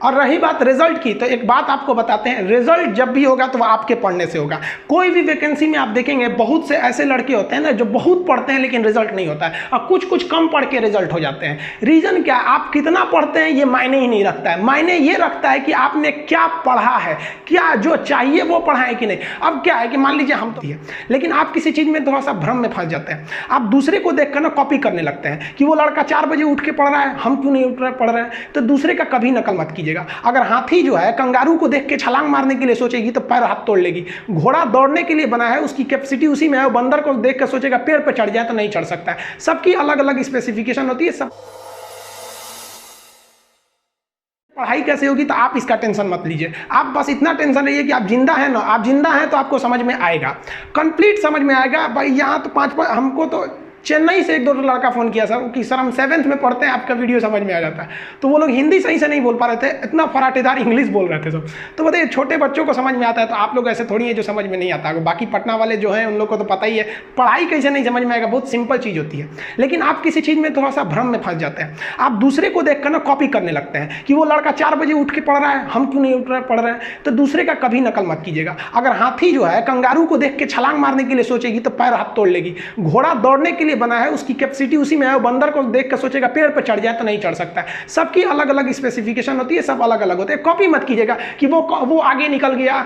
और रही बात रिजल्ट की, तो एक बात आपको बताते हैं, रिजल्ट जब भी होगा तो वह आपके पढ़ने से होगा। कोई भी वैकेंसी में आप देखेंगे बहुत से ऐसे लड़के होते हैं ना जो बहुत पढ़ते हैं लेकिन रिजल्ट नहीं होता है, और कुछ कुछ कम पढ़ के रिजल्ट हो जाते हैं। रीजन क्या, आप कितना पढ़ते हैं ये मायने ही नहीं रखता है, मायने ये रखता है कि आपने क्या पढ़ा है, क्या जो चाहिए वो पढ़ा है कि नहीं। अब क्या है कि मान लीजिए हम तो है, लेकिन आप किसी चीज में थोड़ा सा भ्रम में फंस जाते हैं, आप दूसरे को देखकर ना कॉपी करने लगते हैं कि वो लड़का 4 बजे उठ के पढ़ रहा है, हम क्यों नहीं उठ रहे पढ़ रहे हैं। तो दूसरे का कभी नकल मत कीजिएगा। अगर हाथी जो है कंगारू को देख के छलांग मारने के लिए सोचेगी तो पैर हाथ तोड़ लेगी। घोड़ा दौड़ने के लिए बना है, उसकी कैपेसिटी उसी में है। बंदर को देख कर सोचेगा पेड़ पर चढ़ जाए तो नहीं चढ़ सकता है। सबकी अलग अलग स्पेसिफिकेशन होती है। सब पढ़ाई कैसे होगी तो आप इसका टेंशन मत लीजिए, आप बस इतना टेंशन रहिए कि आप जिंदा हैं ना, आप जिंदा हैं तो आपको समझ में आएगा, कंप्लीट समझ में आएगा। भाई यहाँ तो 5 हमको तो चेन्नई से 1-2 लड़का फ़ोन किया सर कि सर हम 7th में पढ़ते हैं, आपका वीडियो समझ में आ जाता है। तो वो लोग हिंदी सही से नहीं बोल पा रहे थे, इतना फराटेदार इंग्लिश बोल रहे थे सब। तो बताइए छोटे बच्चों को समझ में आता है, तो आप लोग ऐसे थोड़ी है जो समझ में नहीं आता। बाकी पटना वाले जो हैं उन लोग को तो पता ही है पढ़ाई कैसे नहीं समझ में आएगा, बहुत सिंपल चीज़ होती है। लेकिन आप किसी चीज़ में थोड़ा सा भ्रम में फंस जाते हैं, आप दूसरे को देख कर ना कॉपी करने लगते हैं कि वो लड़का 4 बजे उठ के पढ़ रहा है, हम क्यों नहीं उठ रहे पढ़ रहे हैं। तो दूसरे का कभी नकल मत कीजिएगा। अगर हाथी जो है कंगारू को देख के छलांग मारने के लिए सोचेगी तो पैर हाथ तोड़ लेगी। घोड़ा दौड़ने के लिए बना है, उसकी कैपेसिटी उसी में है। बंदर को देख कर सोचेगा पेड़ पर चढ़ जाए तो नहीं चढ़ सकता है। सबकी अलग अलग स्पेसिफिकेशन होती है, सब अलग अलग होते हैं। कॉपी मत कीजिएगा कि वो आगे निकल गया,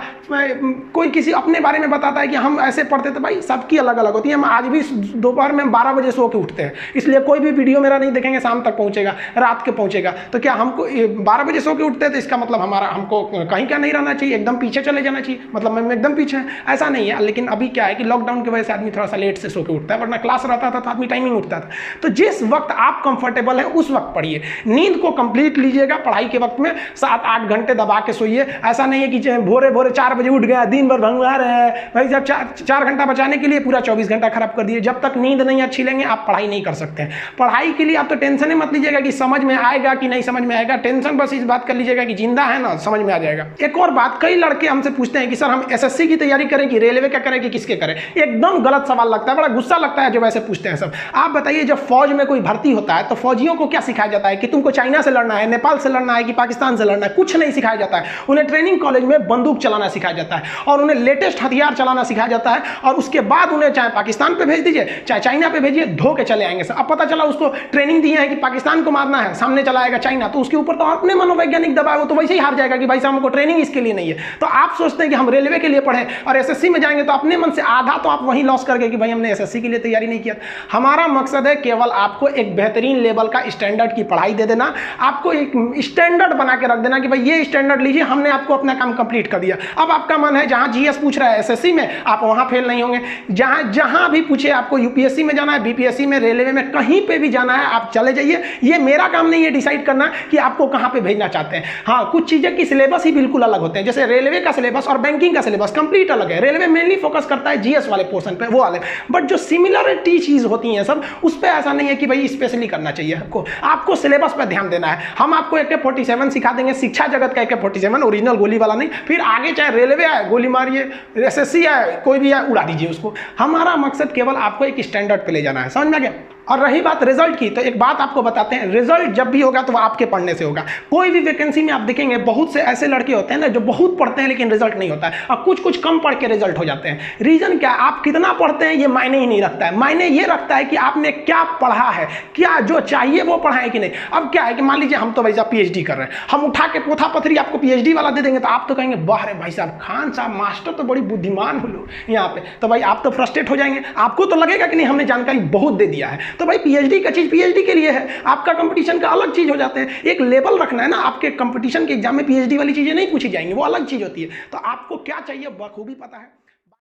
कोई किसी अपने बारे में बताता है कि हम ऐसे पढ़ते थे। भाई सबकी अलग अलग होती है। हम आज भी दोपहर में 12 बजे सो के उठते हैं, इसलिए कोई भी वीडियो मेरा नहीं देखेंगे शाम तक पहुंचेगा, रात के पहुंचेगा। तो क्या हमको 12 बजे सो के उठते हैं तो इसका मतलब हमको कहीं क्या नहीं रहना चाहिए, एकदम पीछे चले जाना चाहिए, मतलब मैं एकदम पीछे है, ऐसा नहीं है। लेकिन अभी क्या है कि लॉकडाउन की वजह से आदमी थोड़ा सा लेट से सो के उठता है, वरना क्लास रहता था तो आदमी टाइमिंग उठता था। तो जिस वक्त आप कंफर्टेबल है उस वक्त पढ़िए, नींद को कंप्लीट लीजिएगा। पढ़ाई के वक्त में 7-8 घंटे दबा के सोइए। ऐसा नहीं है कि भोरे भोरे 4 बजे उठ गया, दिन भर भंगवा रहे हैं। भाई जब 4 घंटा बचाने के लिए पूरा 24 घंटा खराब कर दिए। जब तक नींद नहीं अच्छी लेंगे आप पढ़ाई नहीं कर सकते हैं। पढ़ाई के लिए आप तो टेंशन ही मत लीजिएगा कि समझ में आएगा कि नहीं समझ में आएगा। टेंशन बस इस बात कर लीजिएगा कि जिंदा है ना, समझ में आ जाएगा। एक और बात, कई लड़के हमसे पूछते हैं कि सर हम एसएससी की तैयारी करें कि रेलवे का करें कि किसके करें। एकदम गलत सवाल लगता है, बड़ा गुस्सा लगता है जब ऐसे पूछते हैं सब। आप बताइए जब फौज में कोई भर्ती होता है तो फौजियों को क्या सिखाया जाता है कि तुमको चाइना से लड़ना है, नेपाल से लड़ना है कि पाकिस्तान से लड़ना है? कुछ नहीं सिखाया जाता है। उन्हें ट्रेनिंग कॉलेज में बंदूक चलाना सिखाया जाता है और उन्हें लेटेस्ट हथियार चलाना सिखाया जाता है। और उसके बाद उन्हें चाहे पाकिस्तान पे भेज दीजिए चाहे चाइना पे भेजिए, धो के चले आएंगे। अब पता चला उसको ट्रेनिंग दी है कि पाकिस्तान को मारना है, सामने चला आएगा चाइना, तो उसके ऊपर तो अपने मनोवैज्ञानिक दबाव, तो वैसे ही हार जाएगा कि भाई साहब हमको ट्रेनिंग इसके लिए नहीं है। तो आप सोचते हैं कि हम रेलवे के लिए पढ़े और एसएससी में जाएंगे, तो अपने मन से आधा तो आप वहीं लॉस कर गए कि भाई हमने एसएससी के लिए तैयारी नहीं किया। हमारा मकसद है केवल आपको एक बेहतरीन लेवल का स्टैंडर्ड की पढ़ाई दे देना, आपको एक स्टैंडर्ड बना के रख देना कि भाई ये स्टैंडर्ड लीजिए, हमने आपको अपना काम कंप्लीट कर दिया। अब आपका मन है जहां जीएस पूछ रहा है एसएससी में, आप वहां फेल नहीं होंगे। जहां भी पूछे आपको यूपीएससी में जाना है, बीपीएससी में, रेलवे में, कहीं पे भी जाना है आप चले जाइए। ये मेरा काम नहीं है डिसाइड करना कि आपको कहां पे भेजना चाहते हैं। हाँ, कुछ चीजें की सिलेबस ही बिल्कुल अलग होते हैं। जैसे रेलवे का सिलेबस और बैंकिंग का सिलेबस कंप्लीट अलग है। रेलवे मेनली फोकस करता है जीएस वाले पोर्शन पे, वो वाले, बट जो सिमिलरिटी चीज होती है सब, उस पर ऐसा नहीं है कि भाई स्पेशली करना चाहिए। आपको सिलेबस पर ध्यान देना है। हम आपको AK-47 सिखा देंगे, शिक्षा जगत का AK-47, ओरिजिनल गोली वाला नहीं। फिर आगे चाहे रेलवे आए गोली मारिए, एसएससी आए कोई भी आए उड़ा दीजिए उसको। हमारा मकसद केवल आपको एक स्टैंडर्ड पे ले जाना है, समझ में आ गया। और रही बात रिजल्ट की, तो एक बात आपको बताते हैं, रिजल्ट जब भी होगा तो वह आपके पढ़ने से होगा। कोई भी वैकेंसी में आप देखेंगे बहुत से ऐसे लड़के होते हैं ना जो बहुत पढ़ते हैं लेकिन रिजल्ट नहीं होता है, और कुछ कुछ कम पढ़ के रिजल्ट हो जाते हैं। रीजन क्या, आप कितना पढ़ते हैं ये मायने ही नहीं रखता है, मायने ये रखता है कि आपने क्या पढ़ा है, क्या जो चाहिए वो पढ़ा है कि नहीं। अब क्या है कि मान लीजिए हम तो वैसा पीएचडी कर रहे हैं, हम उठा के पोथा पथरी आपको पीएचडी वाला दे देंगे तो आप तो कहेंगे वाह रे भाई साहब, खान साहब मास्टर तो बड़ी बुद्धिमान हो लो यहाँ पे। तो भाई आप तो फ्रस्ट्रेट हो जाएंगे, आपको तो लगेगा कि नहीं हमने जानकारी बहुत दे दिया है। तो भाई पीएचडी का चीज पीएचडी के लिए है, आपका कंपटीशन का अलग चीज हो जाते हैं। एक लेवल रखना है ना, आपके कंपटीशन के एग्जाम में पीएचडी वाली चीजें नहीं पूछी जाएंगी, वो अलग चीज होती है। तो आपको क्या चाहिए बखूबी पता है।